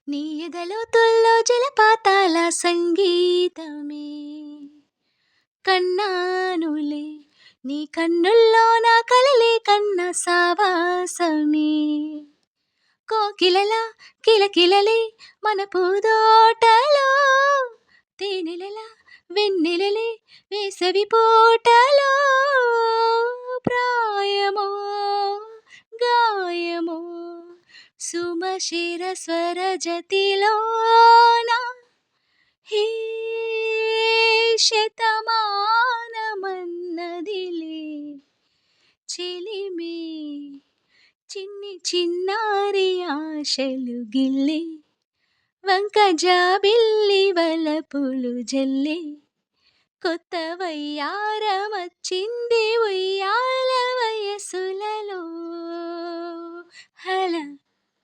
నీ ఎదలోతుల్లో జలపాతాల సంగీతమే కన్నానులే. నీ కన్నుల్లో నా కలలే కన్న సావాసమే. కోకిలల కిలకిలలే మన పూదోటలో తేనెలల వెన్నెలలే వేసవి పూటలో ప్రాయమో గాయమో సుమశిర స్వర జతిలోన హే శతమానమన్నదిలే చెలిమే చిన్ని చిన్నారి ఆశలు గిల్లే వంక జాబిల్లి వలపులు జల్లే కొత్త వయ్యారమచ్చింది ఉయ్యాల వయసులలో హల